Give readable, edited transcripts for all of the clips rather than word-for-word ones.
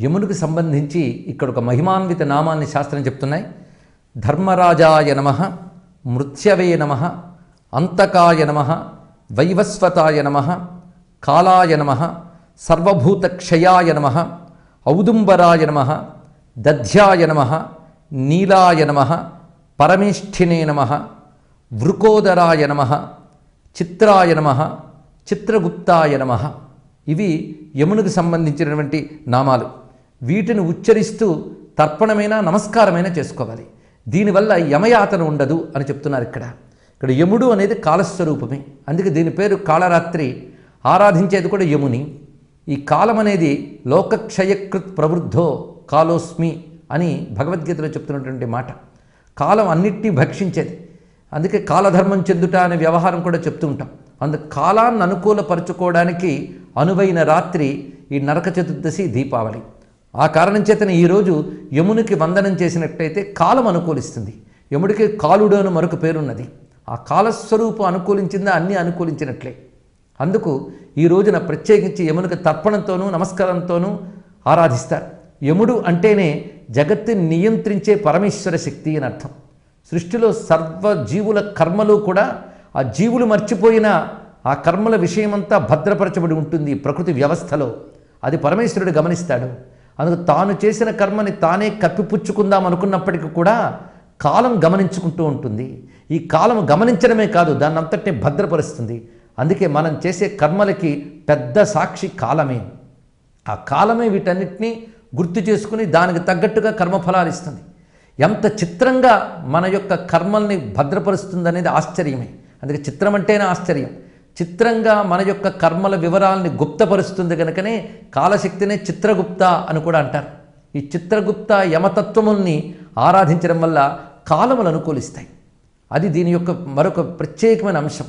యమునికి సంబంధించి ఇక్కడ ఒక మహిమాన్విత నామాన్ని శాస్త్రం చెప్తున్నాయి. ధర్మరాజాయ నమః, మృత్యవే నమః, అంతకాయ నమః, వైవస్వతాయ నమః, కాలాయ నమః, సర్వభూతక్షయాయ నమః, ఔదుంబరాయ నమః, దధ్యాయ నమః, నీలాయ నమః, పరమేష్ఠినే నమః, వృకోదరాయ నమః, చిత్రాయ నమః, చిత్రగుప్తాయ నమః. ఇవి యమునికి సంబంధించినటువంటి నామాలు. వీటిని ఉచ్చరిస్తూ తర్పణమైన నమస్కారమైన చేసుకోవాలి. దీనివల్ల యమయాతన ఉండదు అని చెప్తున్నారు. ఇక్కడ యముడు అనేది కాలస్వరూపమే. అందుకే దీని పేరు కాళరాత్రి. ఆరాధించేది కూడా యముని. ఈ కాలం అనేది లోకక్షయకృత్ ప్రవృద్ధో కాలోస్మి అని భగవద్గీతలో చెప్తున్నటువంటి మాట. కాలం అన్నిటినీ భక్షించేది. అందుకే కాలధర్మం చెందుట అనే వ్యవహారం కూడా చెప్తూ ఉంటాం. అందుకు కాలాన్ని అనుకూలపరుచుకోవడానికి అనువైన రాత్రి ఈ నరక చతుర్దశి, దీపావళి. ఆ కారణం చేతనే ఈరోజు యమునికి వందనం చేసినట్లయితే కాలం అనుకూలిస్తుంది. యముడికి కాలుడు అని మరొక పేరున్నది. ఆ కాలస్వరూపం అనుకూలించిందా అన్నీ అనుకూలించినట్లే. అందుకు ఈ రోజున ప్రత్యేకించి యమునికి తర్పణంతోనూ నమస్కారంతోనూ ఆరాధిస్తారు. యముడు అంటేనే జగత్తుని నియంత్రించే పరమేశ్వర శక్తి అని అర్థం. సృష్టిలో సర్వజీవుల కర్మలు కూడా ఆ జీవులు మర్చిపోయిన ఆ కర్మల విషయమంతా భద్రపరచబడి ఉంటుంది ప్రకృతి వ్యవస్థలో. అది పరమేశ్వరుడు గమనిస్తాడు. అందుకు తాను చేసిన కర్మని తానే కప్పిపుచ్చుకుందాం అనుకున్నప్పటికీ కూడా కాలం గమనించుకుంటూ ఉంటుంది. ఈ కాలం గమనించడమే కాదు, దాన్ని అంతటినీ భద్రపరుస్తుంది. అందుకే మనం చేసే కర్మలకి పెద్ద సాక్షి కాలమే. ఆ కాలమే వీటన్నిటినీ గుర్తు చేసుకుని దానికి తగ్గట్టుగా కర్మఫలాలు ఇస్తుంది. ఎంత చిత్రంగా మన యొక్క కర్మల్ని భద్రపరుస్తుంది అనేది ఆశ్చర్యమే. అందుకే చిత్రం అంటేనే ఆశ్చర్యం. చిత్రంగా మన యొక్క కర్మల వివరాలని గుప్తపరుస్తుంది కనుకనే కాలశక్తినే చిత్రగుప్త అని కూడా అంటారు. ఈ చిత్రగుప్త యమతత్వముల్ని ఆరాధించడం వల్ల కాలములు అనుకూలిస్తాయి. అది దీని యొక్క మరొక ప్రత్యేకమైన అంశం.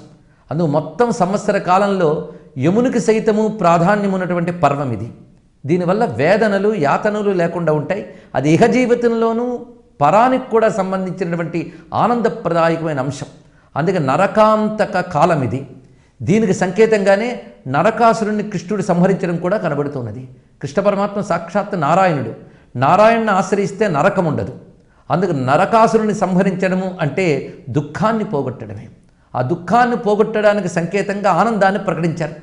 అందుకు మొత్తం సంవత్సర కాలంలో యమునికి సైతము ప్రాధాన్యం ఉన్నటువంటి పర్వం ఇది. దీనివల్ల వేదనలు యాతనలు లేకుండా ఉంటాయి. అది ఇహజీవితంలోనూ పరానికి కూడా సంబంధించినటువంటి ఆనందప్రదాయకమైన అంశం. అందుకే నరకాంతక కాలం ఇది. దీనికి సంకేతంగానే నరకాసురుణ్ణి కృష్ణుడు సంహరించడం కూడా కనబడుతున్నది. కృష్ణ పరమాత్మ సాక్షాత్ నారాయణుడు. నారాయణ్ణి ఆశ్రయిస్తే నరకం ఉండదు. అందుకు నరకాసురుని సంహరించడము అంటే దుఃఖాన్ని పోగొట్టడమే. ఆ దుఃఖాన్ని పోగొట్టడానికి సంకేతంగా ఆనందాన్ని ప్రకటించారు.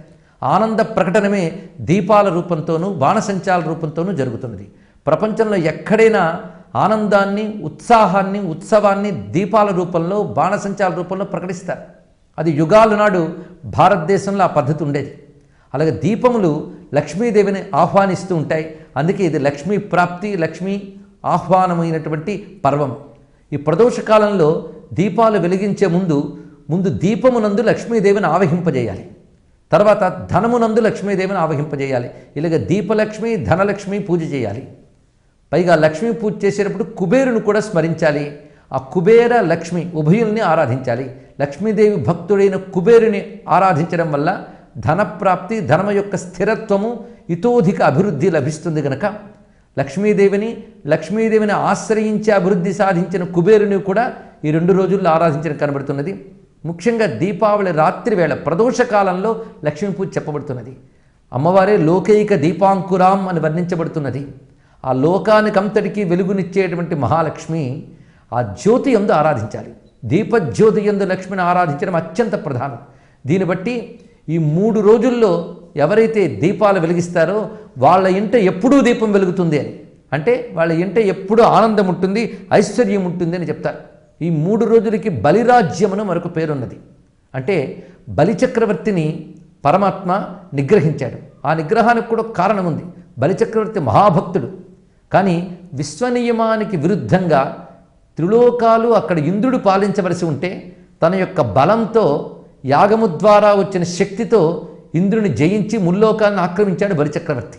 ఆనంద ప్రకటనమే దీపాల రూపంతోనూ బాణసంచాల రూపంతోనూ జరుగుతున్నది. ప్రపంచంలో ఎక్కడైనా ఆనందాన్ని, ఉత్సాహాన్ని, ఉత్సవాన్ని దీపాల రూపంలో, బాణసంచాల రూపంలో ప్రకటిస్తారు. అది యుగాల నాడు భారతదేశంలో ఆ పద్ధతి ఉండేది. అలాగే దీపములు లక్ష్మీదేవిని ఆహ్వానిస్తూ ఉంటాయి. అందుకే ఇది లక్ష్మీ ప్రాప్తి, లక్ష్మీ ఆహ్వానమైనటువంటి పర్వం. ఈ ప్రదోష కాలంలో దీపాలు వెలిగించే ముందు దీపమునందు లక్ష్మీదేవిని ఆవహింపజేయాలి. తర్వాత ధనమునందు లక్ష్మీదేవిని ఆవహింపజేయాలి. ఇలాగ దీపలక్ష్మి, ధనలక్ష్మి పూజ చేయాలి. పైగా లక్ష్మీ పూజ చేసేటప్పుడు కుబేరుని కూడా స్మరించాలి. ఆ కుబేర లక్ష్మి ఉభయుల్ని ఆరాధించాలి. లక్ష్మీదేవి భక్తుడైన కుబేరుని ఆరాధించడం వల్ల ధనప్రాప్తి, ధనమ యొక్క స్థిరత్వము, ఇతోధిక అభివృద్ధి లభిస్తుంది కనుక లక్ష్మీదేవిని ఆశ్రయించి అభివృద్ధి సాధించిన కుబేరుని కూడా ఈ 2 రోజుల్లో ఆరాధించడం కనబడుతున్నది. ముఖ్యంగా దీపావళి రాత్రి వేళ ప్రదోషకాలంలో లక్ష్మీ పూజ చెప్పబడుతున్నది. అమ్మవారే లోకైక దీపాంకురాం అని వర్ణించబడుతున్నది. ఆ లోకానికంతటికీ వెలుగునిచ్చేటువంటి మహాలక్ష్మి ఆ జ్యోతి యందు ఆరాధించాలి. దీపజ్యోతి యందు లక్ష్మిని ఆరాధించడం అత్యంత ప్రధానం. దీన్ని బట్టి ఈ 3 రోజుల్లో ఎవరైతే దీపాలు వెలిగిస్తారో వాళ్ళ ఇంట ఎప్పుడూ దీపం వెలుగుతుంది అని, అంటే వాళ్ళ ఇంట ఎప్పుడూ ఆనందం ఉంటుంది, ఐశ్వర్యం ఉంటుంది అని చెప్తారు. ఈ 3 రోజులకి బలిరాజ్యమును మరొక పేరున్నది. అంటే బలిచక్రవర్తిని పరమాత్మ నిగ్రహించాడు. ఆ నిగ్రహానికి కూడా కారణం ఉంది. బలిచక్రవర్తి మహాభక్తుడు. కానీ విశ్వనియమానికి విరుద్ధంగా త్రిలోకాలు అక్కడ ఇంద్రుడు పాలించవలసి ఉంటే తన యొక్క బలంతో, యాగము ద్వారా వచ్చిన శక్తితో ఇంద్రుని జయించి ముల్లోకాలను ఆక్రమించాడు బలిచక్రవర్తి.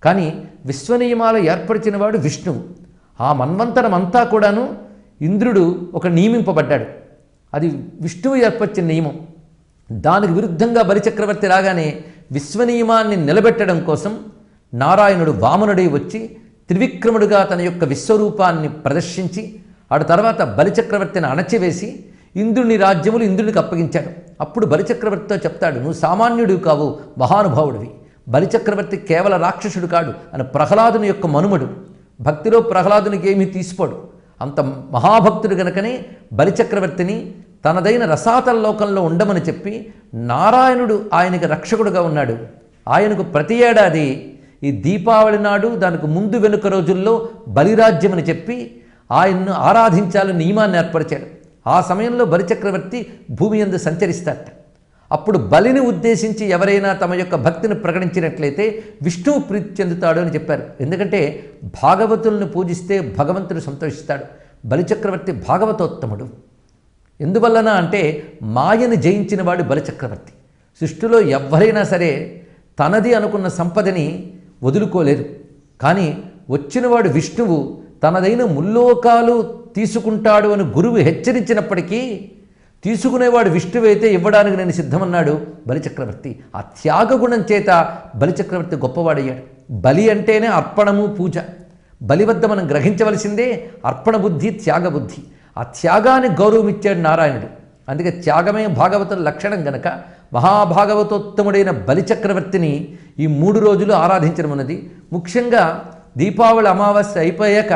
కానీ విశ్వనియమాలు ఏర్పరిచిన వాడు విష్ణువు. ఆ మన్వంతరం అంతా కూడాను ఇంద్రుడు ఒక నియమింపబడ్డాడు. అది విష్ణువు ఏర్పరిచిన నియమం. దానికి విరుద్ధంగా బలిచక్రవర్తి రాగానే విశ్వనియమాన్ని నిలబెట్టడం కోసం నారాయణుడు వామనుడై వచ్చి త్రివిక్రముడుగా తన యొక్క విశ్వరూపాన్ని ప్రదర్శించి ఆ తర్వాత బలిచక్రవర్తిని అణచివేసి ఇంద్రుని రాజ్యములు ఇంద్రునికి అప్పగించాడు. అప్పుడు బలిచక్రవర్తితో చెప్తాడు, నువ్వు సామాన్యుడు కావు, మహానుభావుడివి. బలిచక్రవర్తి కేవల రాక్షసుడు కాడు, అని ప్రహ్లాదుని యొక్క మనుమడు. భక్తిలో ప్రహ్లాదునికి ఏమీ తీసిపోడు. అంత మహాభక్తుడు గనుకనే బలిచక్రవర్తిని తనదైన రసాతల లోకంలో ఉండమని చెప్పి నారాయణుడు ఆయనకి రక్షకుడుగా ఉన్నాడు. ఆయనకు ప్రతి ఏడాది ఈ దీపావళి నాడు దానికి ముందు వెనుక రోజుల్లో బలిరాజ్యం అని చెప్పి ఆయన్ను ఆరాధించాలని నియమాన్ని ఏర్పరిచాడు. ఆ సమయంలో బలిచక్రవర్తి భూమి యందు సంచరిస్తాడట. అప్పుడు బలిని ఉద్దేశించి ఎవరైనా తమ యొక్క భక్తిని ప్రకటించినట్లయితే విష్ణువు ప్రీతి చెందుతాడు అని చెప్పారు. ఎందుకంటే భాగవతులను పూజిస్తే భగవంతుడు సంతోషిస్తాడు. బలిచక్రవర్తి భాగవతోత్తముడు. ఎందువలన అంటే మాయని జయించిన వాడు బలిచక్రవర్తి. సృష్టిలో ఎవరైనా సరే తనది అనుకున్న సంపదని వదులుకోలేరు. కానీ వచ్చినవాడు విష్ణువు తనదైన ముల్లోకాలు తీసుకుంటాడు అని గురువు హెచ్చరించినప్పటికీ తీసుకునేవాడు విష్ణువైతే ఇవ్వడానికి నేను సిద్ధమన్నాడు బలిచక్రవర్తి. ఆ త్యాగగుణం చేత బలిచక్రవర్తి గొప్పవాడయ్యాడు. బలి అంటేనే అర్పణము, పూజ. బలి వద్ద మనం గ్రహించవలసిందే అర్పణ బుద్ధి, త్యాగ బుద్ధి. ఆ త్యాగాన్ని గౌరవం ఇచ్చాడు నారాయణుడు. అందుకే త్యాగమే భాగవతుల లక్షణం గనక మహాభాగవతోత్తముడైన బలిచక్రవర్తిని ఈ 3 రోజులు ఆరాధించడం ఉన్నది. ముఖ్యంగా దీపావళి అమావాస్య అయిపోయాక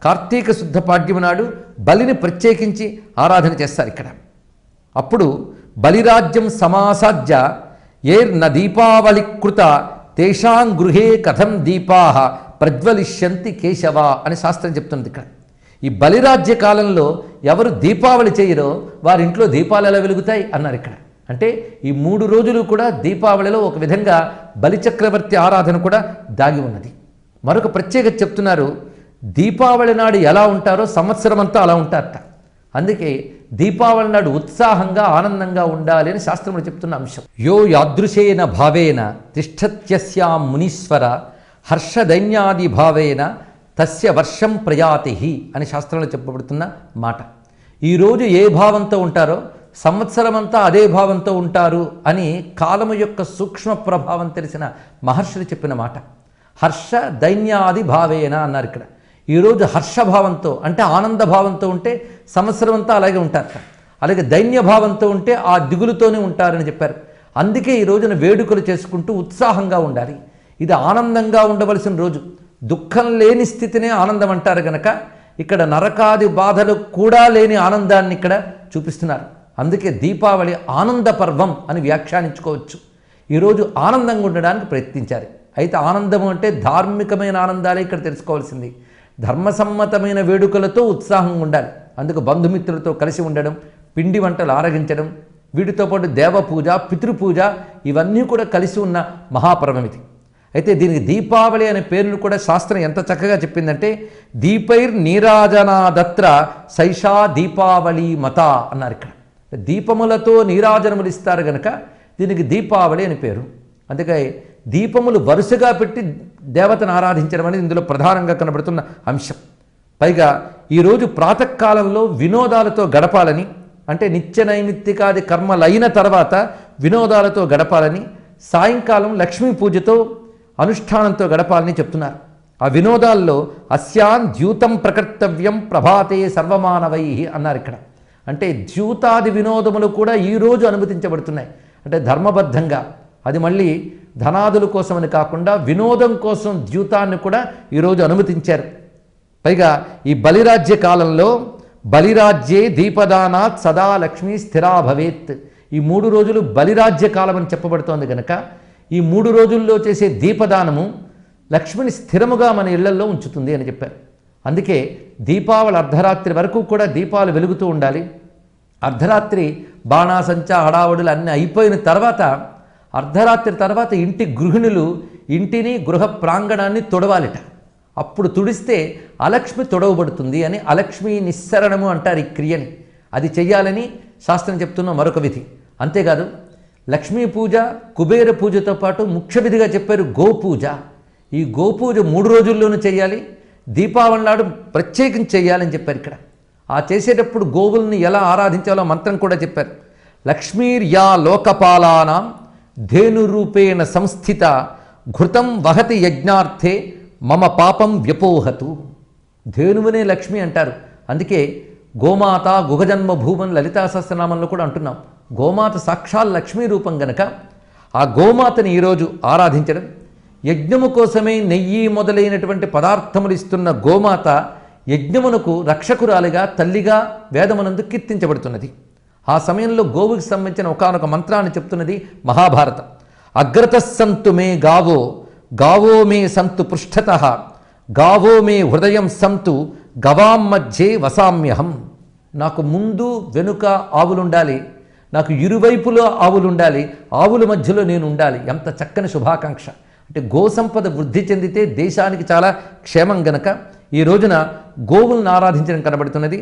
కార్తీక శుద్ధ పాడ్యమి నాడు బలిని ప్రత్యేకించి ఆరాధన చేస్తారు ఇక్కడ. అప్పుడు బలిరాజ్యం సమాసాధ్య ఏర్న దీపావళికృత తేషాం గృహే కథం దీపాః ప్రజ్వలిష్యంతి కేశవ అని శాస్త్రం చెప్తున్నది ఇక్కడ. ఈ బలిరాజ్య కాలంలో ఎవరు దీపావళి చేయరో వారింట్లో దీపాలు ఎలా వెలుగుతాయి అన్నారు ఇక్కడ. అంటే ఈ 3 రోజులు కూడా దీపావళిలో ఒక విధంగా బలిచక్రవర్తి ఆరాధన కూడా దాగి ఉన్నది. మరొక ప్రత్యేకత చెప్తున్నారు, దీపావళి నాడు ఎలా ఉంటారో సంవత్సరం అంతా అలా ఉంటారట. అందుకే దీపావళి నాడు ఉత్సాహంగా ఆనందంగా ఉండాలి అని శాస్త్రములు చెప్తున్న అంశం. యో యాదృశేన భావేన తిష్టత్యస్యాం మునీశ్వర హర్షదైన్యాది భావేన తస్య వర్షం ప్రయాతి అని శాస్త్రంలో చెప్పబడుతున్న మాట. ఈరోజు ఏ భావంతో ఉంటారో సంవత్సరమంతా అదే భావంతో ఉంటారు అని కాలము యొక్క సూక్ష్మ ప్రభావం తెలిసిన మహర్షులు చెప్పిన మాట. హర్ష దైన్యాది భావేన అన్నారు ఇక్కడ. ఈరోజు హర్షభావంతో అంటే ఆనందభావంతో ఉంటే సంవత్సరం అంతా అలాగే ఉంటారట. అలాగే దైన్యభావంతో ఉంటే ఆ దిగులుతోనే ఉంటారని చెప్పారు. అందుకే ఈ రోజున వేడుకలు చేసుకుంటూ ఉత్సాహంగా ఉండాలి. ఇది ఆనందంగా ఉండవలసిన రోజు. దుఃఖం లేని స్థితినే ఆనందం అంటారు గనక ఇక్కడ నరకాది బాధలు కూడా లేని ఆనందాన్ని ఇక్కడ చూపిస్తున్నారు. అందుకే దీపావళి ఆనంద పర్వం అని వ్యాఖ్యానించుకోవచ్చు. ఈరోజు ఆనందంగా ఉండడానికి ప్రయత్నించారు. అయితే ఆనందం అంటే ధార్మికమైన ఆనందాలే ఇక్కడ తెలుసుకోవాల్సింది. ధర్మసమ్మతమైన వేడుకలతో ఉత్సాహంగా ఉండాలి. అందుకు బంధుమిత్రులతో కలిసి ఉండడం, పిండి వంటలు ఆరగించడం, వీటితో పాటు దేవపూజ, పితృపూజ ఇవన్నీ కూడా కలిసి ఉన్న మహాపర్వం ఇది. అయితే దీనికి దీపావళి అనే పేరును కూడా శాస్త్రం ఎంత చక్కగా చెప్పిందంటే దీపైర్ నీరాజనాదత్ర సైషా దీపావళి మత అన్నారు ఇక్కడ. దీపములతో నీరాజనములు ఇస్తారు గనక దీనికి దీపావళి అని పేరు. అందుకే దీపములు వరుసగా పెట్టి దేవతను ఆరాధించడం అనేది ఇందులో ప్రధానంగా కనబడుతున్న అంశం. పైగా ఈరోజు ప్రాతకాలంలో వినోదాలతో గడపాలని, అంటే నిత్య నైమిత్తికాది కర్మలైన తర్వాత వినోదాలతో గడపాలని, సాయంకాలం లక్ష్మీ పూజతో అనుష్ఠానంతో గడపాలని చెప్తున్నారు. ఆ వినోదాల్లో అస్యాన్ ద్యూతం ప్రకర్తవ్యం ప్రభాతే సర్వమానవై అన్నారు ఇక్కడ. అంటే ద్యూతాది వినోదములు కూడా ఈరోజు అనుమతించబడుతున్నాయి. అంటే ధర్మబద్ధంగా, అది మళ్ళీ ధనాదుల కోసమని కాకుండా వినోదం కోసం ద్యూతాన్ని కూడా ఈరోజు అనుమతించారు. పైగా ఈ బలిరాజ్య కాలంలో బలిరాజ్యే దీపదానాత్ సదా లక్ష్మీ స్థిరా భవేత్, ఈ 3 రోజులు బలిరాజ్య కాలం అని చెప్పబడుతోంది కనుక ఈ 3 రోజుల్లో చేసే దీపదానము లక్ష్మిని స్థిరముగా మన ఇళ్లల్లో ఉంచుతుంది అని చెప్పారు. అందుకే దీపావళి అర్ధరాత్రి వరకు కూడా దీపాలు వెలుగుతూ ఉండాలి. అర్ధరాత్రి బాణాసంచా హడావుడులు అన్నీ అయిపోయిన తర్వాత అర్ధరాత్రి తర్వాత ఇంటి గృహిణులు ఇంటిని గృహ ప్రాంగణాన్ని తొడవాలిట. అప్పుడు తుడిస్తే అలక్ష్మి తొడవబడుతుంది అని అలక్ష్మి నిస్సరణము అంటారు ఈ క్రియని. అది చెయ్యాలని శాస్త్రం చెప్తున్న మరొక విధి. అంతేకాదు లక్ష్మీ పూజ, కుబేర పూజతో పాటు ముఖ్య విధిగా చెప్పారు గోపూజ. ఈ గోపూజ 3 రోజుల్లోనూ చేయాలి. దీపావళి నాడు ప్రత్యేకించి చేయాలని చెప్పారు ఇక్కడ. ఆ చేసేటప్పుడు గోవుల్ని ఎలా ఆరాధించాలో మంత్రం కూడా చెప్పారు. లక్ష్మీర్యా లోకపాలానాం ధేనురూపేణ సంస్థిత ఘృతం వహతి యజ్ఞార్థే మమ పాపం వ్యపోహతు. ధేనువునే లక్ష్మి అంటారు. అందుకే గోమాత గుహజన్మ భూమన్ లలితా సహస్రనామంలో కూడా అంటున్నాం. గోమాత సాక్షాత్ లక్ష్మీ రూపం గనక ఆ గోమాతని ఈరోజు ఆరాధించడం, యజ్ఞము కోసమే నెయ్యి మొదలైనటువంటి పదార్థములు ఇస్తున్న గోమాత యజ్ఞమునకు రక్షకురాలిగా తల్లిగా వేదమునందు కీర్తించబడుతున్నది. ఆ సమయంలో గోవుకి సంబంధించిన ఒకానొక మంత్రాన్ని చెప్తున్నది మహాభారతం. అగ్రతస్సంతు మే గావో గావో మే సంతు పృష్ఠతః గావో మే హృదయం సంతు గవాం మధ్యే వసామ్యహం. నాకు ముందు వెనుక ఆవులుండాలి, నాకు ఇరువైపులో ఆవులుండాలి, ఆవుల మధ్యలో నేను ఉండాలి. ఎంత చక్కని శుభాకాంక్ష. అంటే గోసంపద వృద్ధి చెందితే దేశానికి చాలా క్షేమం గనక ఈ రోజున గోవులను ఆరాధించడం కనబడుతున్నది.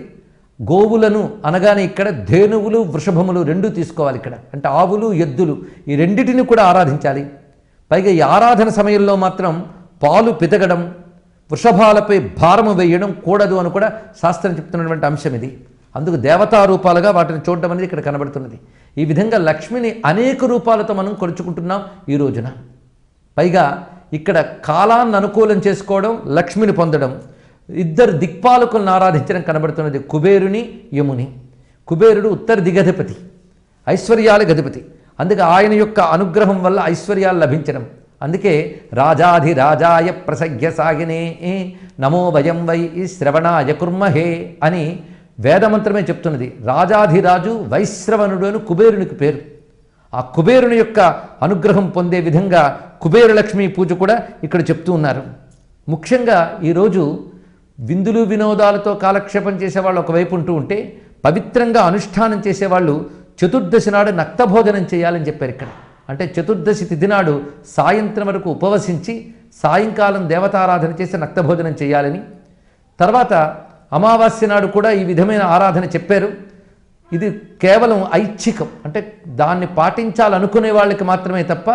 గోవులను అనగానే ఇక్కడ ధేనువులు వృషభములు రెండూ తీసుకోవాలి. ఇక్కడ అంటే ఆవులు ఎద్దులు ఈ రెండిటిని కూడా ఆరాధించాలి. పైగా ఈ ఆరాధన సమయంలో మాత్రం పాలు పితగడం, వృషభాలపై భారము వేయడం కూడదు అని కూడా శాస్త్రం చెప్తున్నటువంటి అంశం ఇది. అందుకు దేవతారూపాలుగా వాటిని చూడడం అనేది ఇక్కడ కనబడుతున్నది. ఈ విధంగా లక్ష్మిని అనేక రూపాలతో మనం కొలుచుకుంటున్నాం ఈ రోజున. పైగా ఇక్కడ కాలాన్ని అనుకూలం చేసుకోవడం, లక్ష్మిని పొందడం, ఇద్దరు దిక్పాలకులను ఆరాధించడం కనబడుతున్నది. కుబేరుని యముని. కుబేరుడు ఉత్తర దిగధిపతి, ఐశ్వర్యాల గధిపతి. అందుకే ఆయన యొక్క అనుగ్రహం వల్ల ఐశ్వర్యాలు లభించడం. అందుకే రాజాధిరాజాయ ప్రసగ్య సాగినే నమో వయం వై శ్రవణాయ కుర్మహే అని వేదమంత్రమే చెప్తున్నది. రాజాధిరాజు వైశ్రవణుడు అని కుబేరునికి పేరు. ఆ కుబేరుని యొక్క అనుగ్రహం పొందే విధంగా కుబేర లక్ష్మీ పూజ కూడా ఇక్కడ చెప్తూ ఉన్నారు. ముఖ్యంగా ఈరోజు విందులు వినోదాలతో కాలక్షేపం చేసేవాళ్ళు ఒకవైపు ఉంటూ ఉంటే, పవిత్రంగా అనుష్ఠానం చేసేవాళ్ళు చతుర్దశి నాడు నక్తభోజనం చేయాలని చెప్పారు ఇక్కడ. అంటే చతుర్దశి తిథి నాడు సాయంత్రం వరకు ఉపవసించి సాయంకాలం దేవతారాధన చేసి నక్తభోజనం చేయాలని, తర్వాత అమావాస్య నాడు కూడా ఈ విధమైన ఆరాధన చెప్పారు. ఇది కేవలం ఐచ్ఛికం, అంటే దాన్ని పాటించాలనుకునే వాళ్ళకి మాత్రమే తప్ప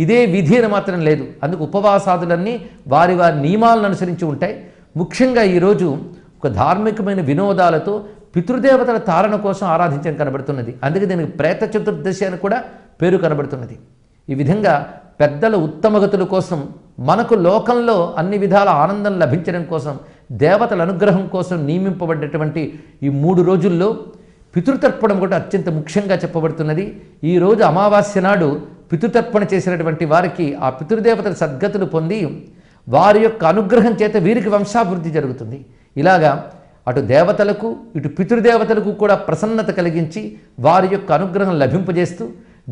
ఇదే విధి అని మాత్రం లేదు. అందుకు ఉపవాసాదులన్నీ వారి వారి నియమాలను అనుసరించి ఉంటాయి. ముఖ్యంగా ఈరోజు ఒక ధార్మికమైన వినోదాలతో పితృదేవతల తారణ కోసం ఆరాధించడం కనబడుతున్నది. అందుకే దీనికి ప్రేత చతుర్దశి అని కూడా పేరు కనబడుతున్నది. ఈ విధంగా పెద్దల ఉత్తమగతుల కోసం, మనకు లోకంలో అన్ని విధాల ఆనందం లభించడం కోసం, దేవతల అనుగ్రహం కోసం నియమింపబడ్డటువంటి ఈ 3 రోజుల్లో పితృతర్పణం కూడా అత్యంత ముఖ్యంగా చెప్పబడుతున్నది. ఈరోజు అమావాస్య నాడు పితృతర్పణ చేసినటువంటి వారికి ఆ పితృదేవతల సద్గతులు పొంది వారి యొక్క అనుగ్రహం చేత వీరికి వంశాభివృద్ధి జరుగుతుంది. ఇలాగా అటు దేవతలకు ఇటు పితృదేవతలకు కూడా ప్రసన్నత కలిగించి వారి యొక్క అనుగ్రహం లభింపజేస్తూ,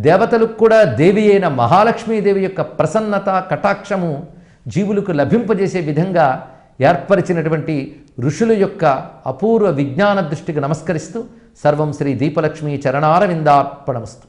దేవతలకు కూడా దేవి అయిన మహాలక్ష్మీదేవి యొక్క ప్రసన్నత కటాక్షము జీవులకు లభింపజేసే విధంగా ఏర్పరిచినటువంటి ఋషుల యొక్క అపూర్వ విజ్ఞాన దృష్టికి నమస్కరిస్తూ సర్వం శ్రీ దీపలక్ష్మీ చరణారవిందార్పణమస్తు.